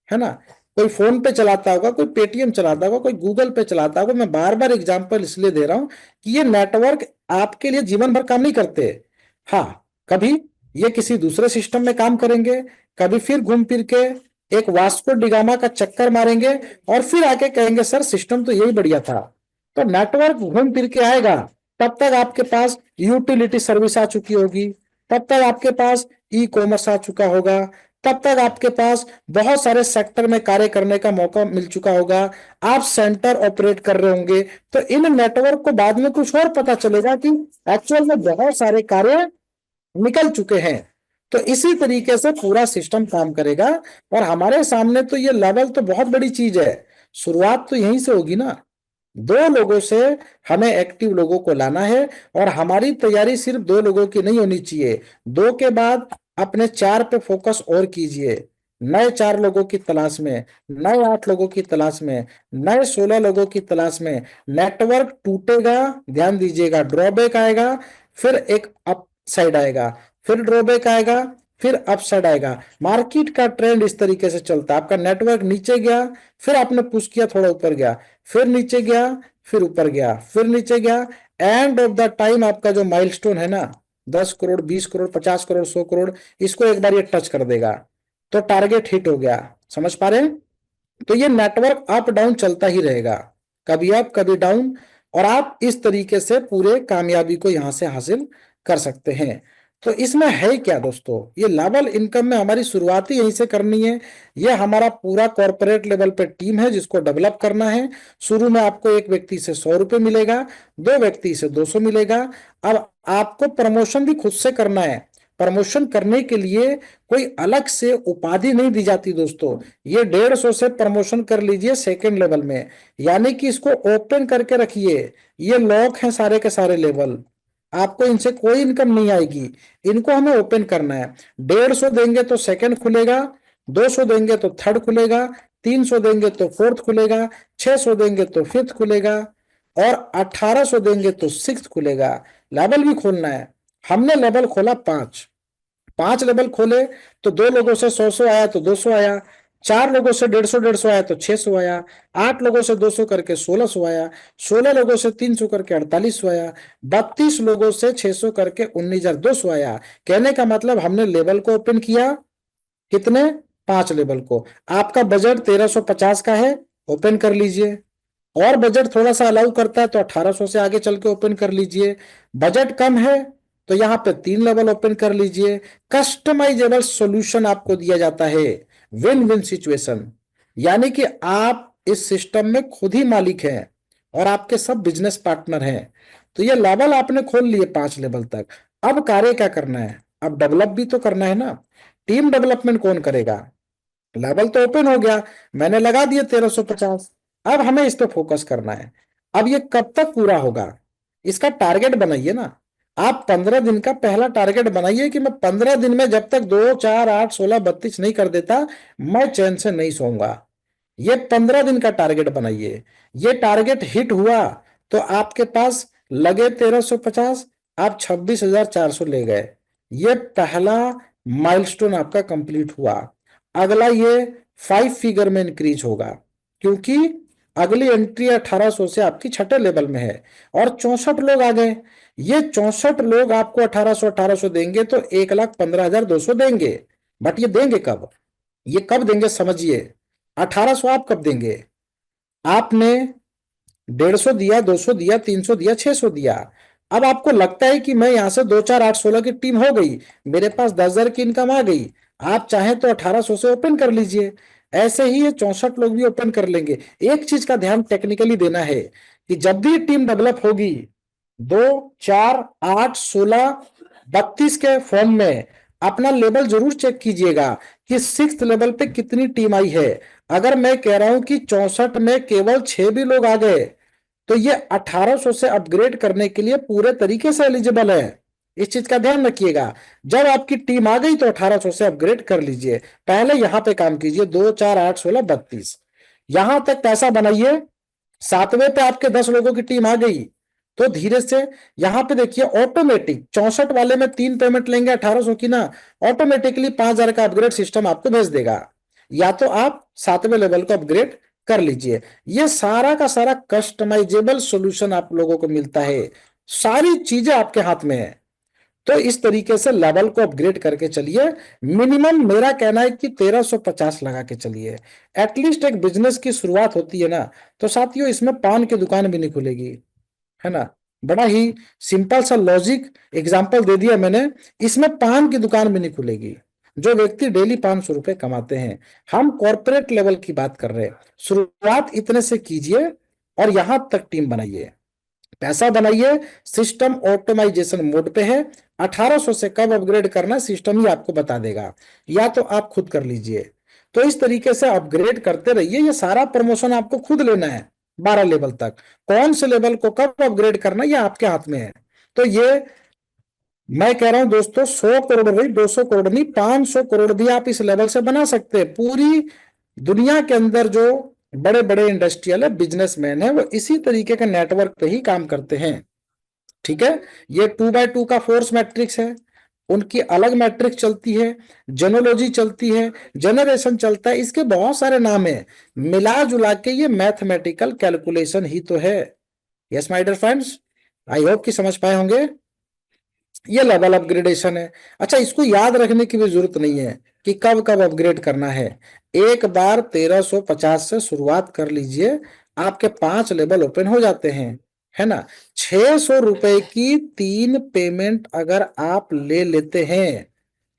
है ना। कोई फोन पे चलाता होगा, कोई पेटीएम चलाता होगा, कोई गूगल पे चलाता होगा। मैं बार बार एग्जांपल इसलिए दे रहा हूं कि ये नेटवर्क आपके लिए जीवन भर काम नहीं करते। हाँ, कभी ये किसी दूसरे सिस्टम में काम करेंगे, कभी फिर घूम फिर के एक वास्को डिगामा का चक्कर मारेंगे और फिर आके कहेंगे सर सिस्टम तो यही बढ़िया था। तो नेटवर्क घूम फिर के आएगा, तब तक आपके पास यूटिलिटी सर्विस आ चुकी होगी, तब तक आपके पास ई कॉमर्स आ चुका होगा, तब तक आपके पास बहुत सारे सेक्टर में कार्य करने का मौका मिल चुका होगा, आप सेंटर ऑपरेट कर रहे होंगे। तो इन नेटवर्क को बाद में कुछ और पता चलेगा कि एक्चुअल में बहुत सारे कार्य निकल चुके हैं। तो इसी तरीके से पूरा सिस्टम काम करेगा। और हमारे सामने तो ये लेवल तो बहुत बड़ी चीज है, शुरुआत तो यहीं से होगी ना। दो लोगों से हमें एक्टिव लोगों को लाना है, और हमारी तैयारी सिर्फ दो लोगों की नहीं होनी चाहिए। दो के बाद अपने चार पे फोकस और कीजिए, नए चार लोगों की तलाश में, नए आठ लोगों की तलाश में, नए 16 लोगों की तलाश में। नेटवर्क टूटेगा, ध्यान दीजिएगा, ड्रॉबैक आएगा, फिर एक अप साइड आएगा, फिर ड्रॉबैक आएगा, फिर अपसाइड आएगा। मार्केट का ट्रेंड इस तरीके से चलता है, आपका नेटवर्क नीचे गया, फिर आपने पुश किया, थोड़ा ऊपर गया, फिर नीचे गया, फिर ऊपर गया, फिर नीचे गया। एंड ऑफ द टाइम आपका जो माइलस्टोन है ना, 10 करोड़, 20 करोड़, 50 करोड़, 100 करोड़, इसको एक बार ये टच कर देगा तो टारगेट हिट हो गया। समझ पा रहे हैं? तो ये नेटवर्क अप डाउन चलता ही रहेगा, कभी अप कभी डाउन। और आप इस तरीके से पूरे कामयाबी को यहां से हासिल कर सकते हैं। तो इसमें है क्या दोस्तों, ये लेवल इनकम में हमारी शुरुआत ही यहीं से करनी है। ये हमारा पूरा कॉर्पोरेट लेवल पे टीम है जिसको डेवलप करना है। शुरू में आपको एक व्यक्ति से 100 रुपये मिलेगा, दो व्यक्ति से 200 मिलेगा। अब आपको प्रमोशन भी खुद से करना है। प्रमोशन करने के लिए कोई अलग से उपाधि नहीं दी जाती दोस्तों। ये 150 से प्रमोशन कर लीजिए सेकंड लेवल में, यानी कि इसको ओपन करके रखिए। ये लॉक है सारे के सारे लेवल, आपको इनसे कोई इनकम नहीं आएगी। इनको हमें ओपन करना है। 150 देंगे तो सेकंड खुलेगा, 200 देंगे तो थर्ड खुलेगा, 300 देंगे तो फोर्थ खुलेगा, 600 देंगे तो फिफ्थ खुलेगा, और 1800 देंगे तो सिक्स खुलेगा। लेवल भी खोलना है। हमने लेवल खोला 5, 5 लेवल खोले, तो दो लोगों से 100 आया तो 200 आया, चार लोगों से 150 आया तो 600 आया, आठ लोगों से 200 करके 1600 आया, 16 लोगों से 300 करके 4800 आया, 32 लोगों से 600 करके 19,200 आया। कहने का मतलब हमने लेवल को ओपन किया, कितने, 5 लेवल को। आपका बजट 1350 का है, ओपन कर लीजिए। और बजट थोड़ा सा अलाउ करता है तो 1800 से आगे चल के ओपन कर लीजिए। बजट कम है तो यहाँ पे 3 लेवल ओपन कर लीजिए। कस्टमाइजेबल सॉल्यूशन आपको दिया जाता है, विन विन सिचुएशन, यानी कि आप इस सिस्टम में खुद ही मालिक हैं और आपके सब बिजनेस पार्टनर हैं। तो ये लेवल आपने खोल लिए 5 लेवल तक। अब कार्य क्या करना है, अब डेवलप भी तो करना है ना। टीम डेवलपमेंट कौन करेगा? लेवल तो ओपन हो गया, मैंने लगा दिए 1350। अब हमें इस पे फोकस करना है। अब ये कब तक पूरा होगा, इसका टारगेट बनाइए ना। आप 15 दिन का पहला टारगेट बनाइए कि मैं 15 दिन में जब तक 2, 4, 8, 16, 32 नहीं कर देता, मैं चैन से नहीं सोऊंगा। ये 15 दिन का टारगेट बनाइए। ये टारगेट हिट हुआ तो आपके पास लगे 1350, आप 26,400 ले गए। ये पहला माइलस्टोन आपका कंप्लीट हुआ। अगला ये 5 फिगर में इंक्रीज होगा, क्योंकि अगली एंट्री 1800 से आपकी छठे लेवल में है, और 64 लोग आ गए। ये 64 लोग आपको 1800 1800 देंगे तो 1,15,200 देंगे। बट ये देंगे कब, ये कब देंगे समझिए। 1800 आप कब देंगे? आपने 150 दिया, 200 दिया, 300 दिया, 600 दिया। अब आपको लगता है कि मैं यहां से 2, 4, 8, 16 की टीम हो गई, मेरे पास 10,000 की इनकम आ गई। आप चाहें तो 1800 से ओपन कर लीजिए। ऐसे ही ये 64 लोग भी ओपन कर लेंगे। एक चीज का ध्यान टेक्निकली देना है कि जब भी टीम डेवलप होगी, 2, 4, 8, 16, 32 के फॉर्म में अपना लेवल जरूर चेक कीजिएगा कि 6th लेवल पे कितनी टीम आई है। अगर मैं कह रहा हूं कि 64 में केवल 6 भी लोग आ गए, तो ये 1800 से अपग्रेड करने के लिए पूरे तरीके से एलिजिबल है। इस चीज का ध्यान रखिएगा। जब आपकी टीम आ गई तो 1800 से अपग्रेड कर लीजिए। पहले यहां पे काम कीजिए, 2, 4, 8, 16, 32, यहां तक पैसा बनाइए। 7वें पे आपके 10 लोगों की टीम आ गई तो धीरे से यहां पे देखिए, ऑटोमेटिक 64 वाले में 3 पेमेंट लेंगे 1800 की ना, ऑटोमेटिकली 5,000 का अपग्रेड सिस्टम आपको भेज देगा। या तो आप 7वें लेवल को अपग्रेड कर लीजिए। ये सारा का सारा कस्टमाइजेबल सॉल्यूशन आप लोगों को मिलता है, सारी चीजें आपके हाथ में है। तो इस तरीके से लेवल को अपग्रेड करके चलिए। मिनिमम मेरा कहना है कि 1350 लगा के चलिए। एटलीस्ट एक बिजनेस की शुरुआत होती है ना, तो साथियों इसमें पान की दुकान भी नहीं खुलेगी, है ना। बड़ा ही सिंपल सा लॉजिक एग्जांपल दे दिया मैंने। इसमें पान की दुकान भी नहीं खुलेगी जो व्यक्ति डेली 500 रुपए कमाते हैं। हम कॉर्पोरेट लेवल की बात कर रहे हैं। शुरुआत इतने से कीजिए और यहां तक टीम बनाइए, पैसा बनाइए। सिस्टम ऑटोमाइजेशन मोड पे है, 1800 से कब अपग्रेड करना सिस्टम ही आपको बता देगा, या तो आप खुद कर लीजिए। तो इस तरीके से अपग्रेड करते रहिए, ये सारा प्रमोशन आपको खुद लेना है 12 लेवल तक। कौन से लेवल को कब अपग्रेड करना ये आपके हाथ में है। तो ये मैं कह रहा हूं दोस्तों, 100 करोड़ नहीं, 200 करोड़ नहीं, 500 करोड़ भी आप इस लेवल से बना सकते हैं। पूरी दुनिया के अंदर जो बड़े बड़े इंडस्ट्रियल है, बिजनेसमैन है, वो इसी तरीके के नेटवर्क पे ही काम करते हैं। ठीक है। ये 2x2 का फोर्स मैट्रिक्स है, उनकी अलग मैट्रिक्स चलती है, जेनोलॉजी चलती है, जनरेशन चलता है, इसके बहुत सारे नाम है। मिला जुला के ये मैथमेटिकल कैलकुलेशन ही तो है। Yes my dear friends, I hope कि समझ पाए होंगे। ये लेवल अपग्रेडेशन है। अच्छा, इसको याद रखने की भी जरूरत नहीं है कि कब कब अपग्रेड करना है। एक बार 1350 से शुरुआत कर लीजिए, आपके 5 लेवल ओपन हो जाते हैं, है ना। 600 रुपए की 3 पेमेंट अगर आप ले लेते हैं,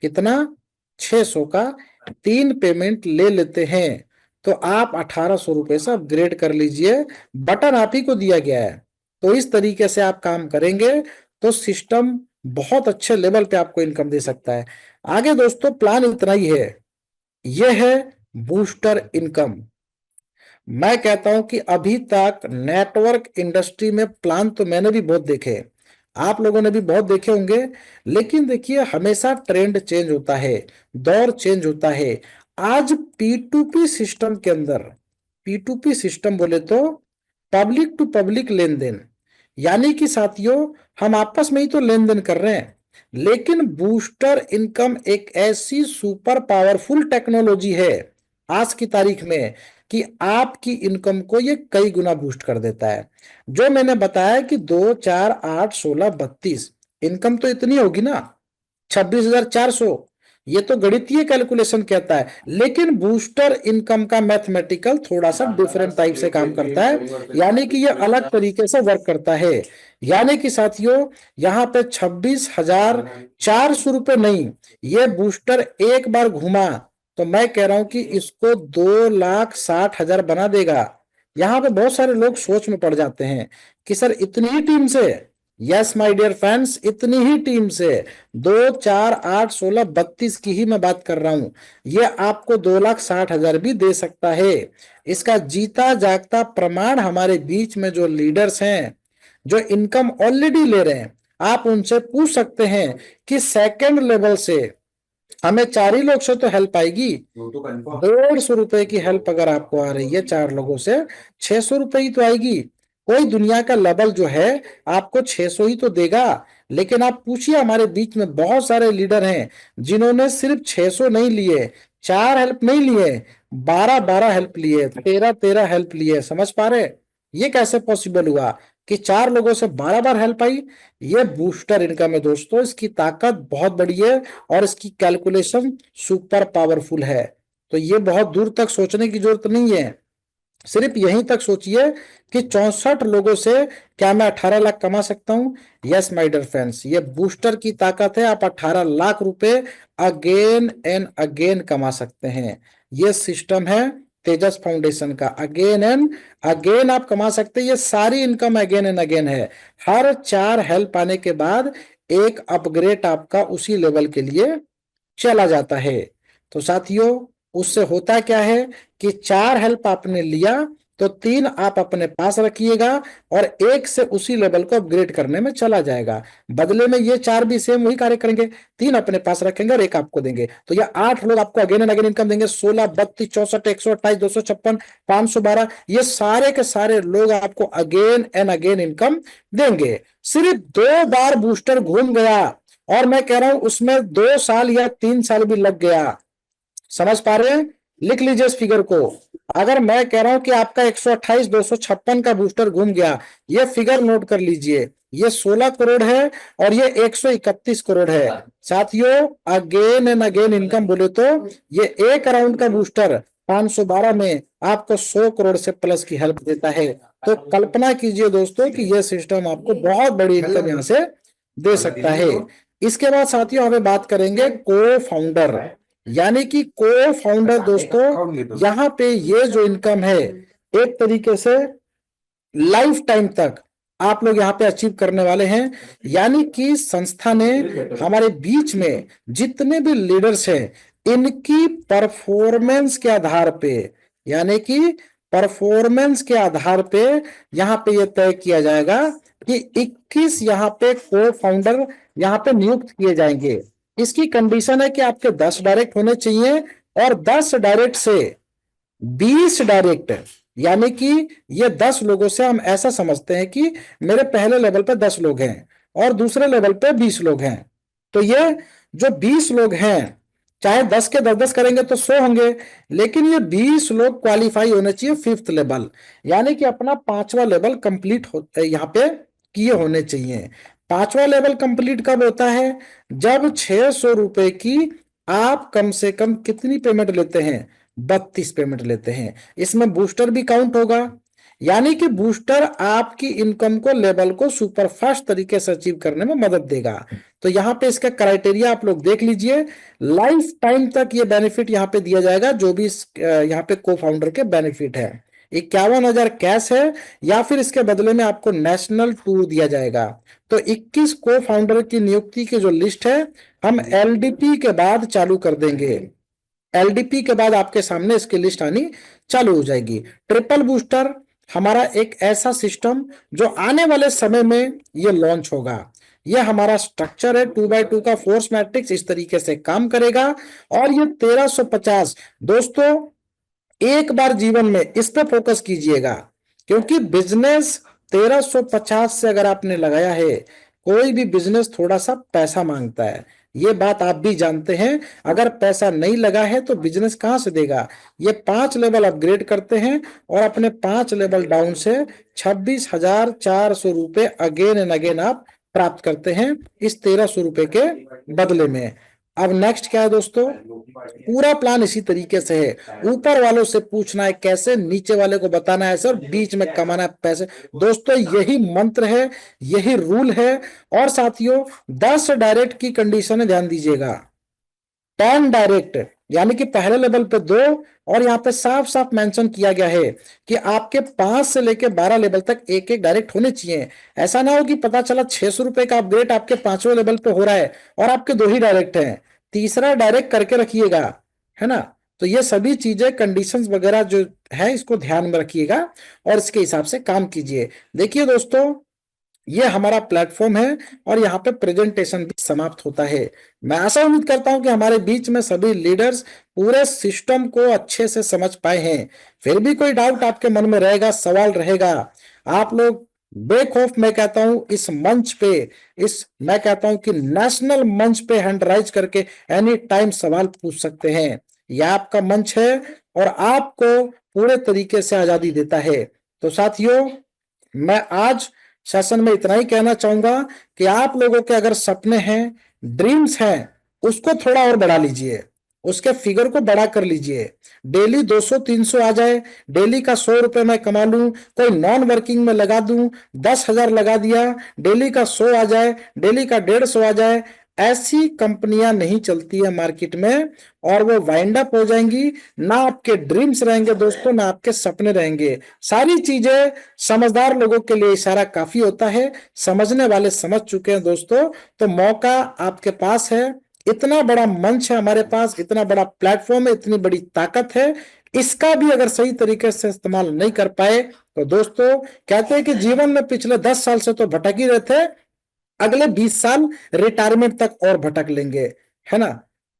कितना, 600 का 3 पेमेंट ले लेते हैं, तो आप 1800 रुपए से अपग्रेड कर लीजिए। बटन आप ही को दिया गया है। तो इस तरीके से आप काम करेंगे तो सिस्टम बहुत अच्छे लेवल पे आपको इनकम दे सकता है। आगे दोस्तों प्लान इतना ही है, यह है बूस्टर इनकम। मैं कहता हूं कि अभी तक नेटवर्क इंडस्ट्री में प्लान तो मैंने भी बहुत देखे, आप लोगों ने भी बहुत देखे होंगे, लेकिन देखिए हमेशा ट्रेंड चेंज होता है, दौर चेंज होता है। आज P2P सिस्टम के अंदर, P2P सिस्टम बोले तो पब्लिक टू पब्लिक लेन देन, यानी कि साथियों हम आपस में ही तो लेन देन कर रहे हैं, लेकिन बूस्टर इनकम एक ऐसी सुपर पावरफुल टेक्नोलॉजी है आज की तारीख में कि आपकी इनकम को ये कई गुना बूस्ट कर देता है। जो मैंने बताया कि 2 4 8 16 32 इनकम तो इतनी होगी ना, 26,400, ये तो गणितीय कैलकुलेशन कहता है, लेकिन बूस्टर इनकम का मैथमेटिकल थोड़ा सा डिफरेंट टाइप से काम करता है, यानी कि ये अलग तरीके से वर्क करता है। यानी कि साथियों यहाँ पे 26,400 रुपये नहीं, ये बूस्टर एक बार घुमा तो मैं कह रहा हूं कि इसको 2,60,000 बना देगा। यहाँ पे बहुत सारे लोग सोच में पड़ जाते हैं कि सर इतनी ही टीम से, यस माय डियर फ्रेंड्स, इतनी ही टीम से 2 4 8 16 32 की ही मैं बात कर रहा हूं, ये आपको 2,60,000 भी दे सकता है। इसका जीता जागता प्रमाण हमारे बीच में जो लीडर्स हैं, जो इनकम ऑलरेडी ले रहे हैं, आप उनसे पूछ सकते हैं कि सेकंड लेवल से हमें 4 ही लोग से तो हेल्प आएगी, 150 रुपए की हेल्प अगर आपको आ रही है 4 लोगों से, 600 रुपए ही तो आएगी। कोई दुनिया का लेवल जो है आपको 600 ही तो देगा। लेकिन आप पूछिए, हमारे बीच में बहुत सारे लीडर हैं जिन्होंने सिर्फ 600 नहीं लिए, 4 हेल्प नहीं लिए, 12 12 हेल्प लिए, 13 13 हेल्प लिए। समझ पा रहे, ये कैसे पॉसिबल हुआ कि 4 लोगों से 12 बार हेल्प आई। ये बूस्टर इनकम है दोस्तों, इसकी ताकत बहुत बड़ी है और इसकी कैलकुलेशन सुपर पावरफुल है। तो ये बहुत दूर तक सोचने की जरूरत नहीं है, सिर्फ यहीं तक सोचिए कि 64 लोगों से क्या मैं 18 लाख कमा सकता हूं। यस माय डियर फ्रेंड्स, ये बूस्टर की ताकत है, आप 18 लाख रुपए अगेन एंड अगेन कमा सकते हैं। ये सिस्टम है तेजस फाउंडेशन का, अगेन एंड अगेन आप कमा सकते हैं। ये सारी इनकम अगेन एंड अगेन है। हर 4 हेल्प आने के बाद एक अपग्रेड आपका उसी लेवल के लिए चला जाता है। तो साथियों उससे होता क्या है कि 4 हेल्प आपने लिया तो 3 आप अपने पास रखिएगा और एक से उसी लेवल को अपग्रेड करने में चला जाएगा। बदले में ये 4 भी सेम वही कार्य करेंगे, 3 अपने पास रखेंगे और एक आपको देंगे, तो ये 8 लोग आपको अगेन एंड अगेन इनकम देंगे। 16 32 64 128 256 512, ये सारे के सारे लोग आपको अगेन एंड अगेन इनकम देंगे। सिर्फ 2 बार बूस्टर घूम गया और मैं कह रहा हूं उसमें 2 साल या 3 साल भी लग गया। समझ पा रहे हैं, लिख लीजिए इस फिगर को। अगर मैं कह रहा हूं कि आपका 128 256 का बूस्टर घूम गया, ये फिगर नोट कर लीजिए, ये 16 करोड़ है और ये 131 करोड़ है। साथियों अगेन एंड अगेन इनकम बोले तो ये एक राउंड का बूस्टर 512 में आपको 100 करोड़ से प्लस की हेल्प देता है। तो कल्पना कीजिए दोस्तों कि यह सिस्टम आपको बहुत बड़ी इनकम यहां से दे सकता है। इसके बाद साथियों हमें बात करेंगे को फाउंडर, यानी कि को फाउंडर। दोस्तों यहाँ पे ये जो इनकम है एक तरीके से लाइफ टाइम तक आप लोग यहाँ पे अचीव करने वाले हैं। यानी कि संस्था ने हमारे बीच में जितने भी लीडर्स हैं, इनकी परफॉर्मेंस के आधार पे, यानी कि परफॉर्मेंस के आधार पे यहाँ पे ये तय किया जाएगा कि 21 यहाँ पे को फाउंडर यहाँ पे नियुक्त किए जाएंगे। इसकी कंडीशन है कि आपके 10 डायरेक्ट होने चाहिए और 10 डायरेक्ट से 20 डायरेक्ट, यानी कि ये 10 लोगों से हम ऐसा समझते हैं कि मेरे पहले लेवल पे 10 लोग हैं और दूसरे लेवल पे 20 लोग हैं। तो ये जो 20 लोग हैं, चाहे 10 के 10 10 करेंगे तो 100 होंगे, लेकिन ये 20 लोग क्वालिफाई होने चाहिए 5th लेवल, यानी कि अपना 5वां लेवल कंप्लीट हो यहाँ पे किए होने चाहिए। 5वां लेवल कंप्लीट कब होता है? जब 600 रुपए की आप कम से कम कितनी पेमेंट लेते हैं? 32 पेमेंट लेते हैं। इसमें बूस्टर भी काउंट होगा, यानी कि बूस्टर आपकी इनकम को लेवल को सुपरफास्ट तरीके से अचीव करने में मदद देगा। तो यहाँ पे इसका क्राइटेरिया आप लोग देख लीजिए। लाइफ टाइम तक ये बेनिफिट यहाँ पे दिया जाएगा, जो भी यहाँ पे को फाउंडर के बेनिफिट है। 51,000 कैश है या फिर इसके बदले में आपको नेशनल टूर दिया जाएगा। तो 21 को फाउंडर की नियुक्ति की जो लिस्ट है, हम एलडीपी के बाद चालू कर देंगे। एलडीपी के बाद आपके सामने इसकी लिस्ट आनी चालू हो जाएगी। ट्रिपल बूस्टर हमारा एक ऐसा सिस्टम जो आने वाले समय में ये लॉन्च होगा। ये हमारा स्ट्रक्चर है 2x2 का फोर्स मैट्रिक्स, इस तरीके से काम करेगा। और ये 1350, दोस्तों एक बार जीवन में इस पे फोकस कीजिएगा, क्योंकि बिजनेस 1350 से अगर आपने लगाया है, कोई भी बिजनेस थोड़ा सा पैसा मांगता है, ये बात आप भी जानते हैं। अगर पैसा नहीं लगा है तो बिजनेस कहां से देगा? ये 5 लेवल अपग्रेड करते हैं और अपने 5 लेवल डाउन से 26,400 रुपए अगेन एंड अगेन आप प्राप्त करते हैं इस 1300 रुपए के बदले में। अब नेक्स्ट क्या है दोस्तों? पूरा प्लान इसी तरीके से है। ऊपर वालों से पूछना है कैसे, नीचे वाले को बताना है सर, बीच में कमाना है पैसे। दोस्तों यही मंत्र है, यही रूल है। और साथियों 10 डायरेक्ट की कंडीशन है, ध्यान दीजिएगा। 10 डायरेक्ट यानी कि पहले लेवल पे 2, और यहाँ पे साफ साफ मेंशन किया गया है कि आपके 5 से लेके 12 लेवल तक एक एक डायरेक्ट होने चाहिए। ऐसा ना हो कि पता चला 600 रुपए का अपग्रेड आपके 5वें लेवल पे हो रहा है और आपके 2 ही डायरेक्ट हैं। तीसरा डायरेक्ट करके रखिएगा, है ना। तो ये सभी चीजें, कंडीशंस वगैरह जो है, इसको ध्यान में रखिएगा और इसके हिसाब से काम कीजिए। देखिए दोस्तों, ये हमारा प्लेटफॉर्म है और यहाँ पे प्रेजेंटेशन भी समाप्त होता है। मैं आशा उम्मीद करता हूं कि हमारे बीच में सभी लीडर्स पूरे सिस्टम को अच्छे से समझ पाए हैं। फिर भी कोई डाउट आपके मन में रहेगा, सवाल रहेगा, आप लोग बेखौफ, मैं कहता हूं इस मंच पे, मैं कहता हूं कि नेशनल मंच पे हैंड राइज करके एनी टाइम सवाल पूछ सकते हैं। यह आपका मंच है और आपको पूरे तरीके से आजादी देता है। तो साथियों, मैं आज सेशन में इतना ही कहना चाहूंगा कि आप लोगों के अगर सपने हैं, ड्रीम्स हैं, उसको थोड़ा और बढ़ा लीजिए, उसके फिगर को बड़ा कर लीजिए। डेली 200-300 आ जाए, डेली का 100 रुपए मैं कमा लूं, कोई नॉन वर्किंग में लगा दूं, 10,000 लगा दिया, डेली का 100 आ जाए, डेली का 150 आ जाए। ऐसी कंपनियां नहीं चलती है मार्केट में और वो वाइंड अप हो जाएंगी। ना आपके ड्रीम्स रहेंगे दोस्तों, ना आपके सपने रहेंगे। सारी चीजें समझदार लोगों के लिए इशारा काफी होता है, समझने वाले समझ चुके हैं दोस्तों। तो मौका आपके पास है, इतना बड़ा मंच है हमारे पास, इतना बड़ा प्लेटफॉर्म है, इतनी बड़ी ताकत है। इसका भी अगर सही तरीके से इस्तेमाल नहीं कर पाए तो दोस्तों, कहते हैं कि जीवन में पिछले 10 साल से तो भटक ही रहे थे, अगले 20 साल रिटायरमेंट तक और भटक लेंगे, है ना।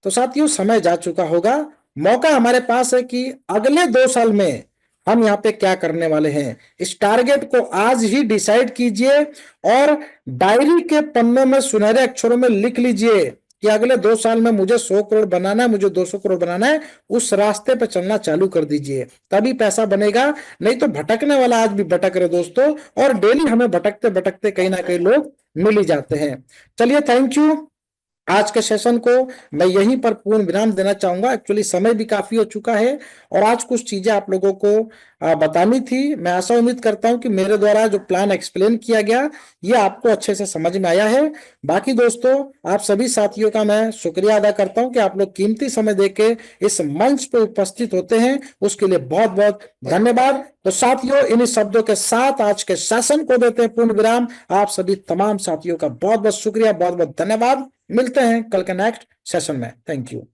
तो साथियों, समय जा चुका होगा। मौका हमारे पास है कि अगले 2 साल में हम यहाँ पे क्या करने वाले हैं। इस टारगेट को आज ही डिसाइड कीजिए और डायरी के पन्नों में सुनहरे अक्षरों में लिख लीजिए कि अगले 2 साल में मुझे 100 करोड़ बनाना है, मुझे 200 करोड़ बनाना है। उस रास्ते पे चलना चालू कर दीजिए, तभी पैसा बनेगा। नहीं तो भटकने वाला आज भी भटक रहे दोस्तों, और डेली हमें भटकते भटकते कहीं ना कहीं लोग मिल ही जाते हैं। चलिए, थैंक यू। आज के सेशन को मैं यहीं पर पूर्ण विराम देना चाहूंगा। एक्चुअली समय भी काफी हो चुका है और आज कुछ चीजें आप लोगों को बतानी थी। मैं आशा उम्मीद करता हूं कि मेरे द्वारा जो प्लान एक्सप्लेन किया गया ये आपको अच्छे से समझ में आया है। बाकी दोस्तों, आप सभी साथियों का मैं शुक्रिया अदा करता हूं कि आप लोग कीमती समय देके इस मंच पर उपस्थित होते हैं, उसके लिए बहुत बहुत धन्यवाद। तो साथियों, इन्हीं शब्दों के साथ आज के सेशन को देते हैं पूर्ण विराम। आप सभी तमाम साथियों का बहुत बहुत शुक्रिया, बहुत बहुत धन्यवाद। मिलते हैं कल के नेक्स्ट सेशन में। Thank you.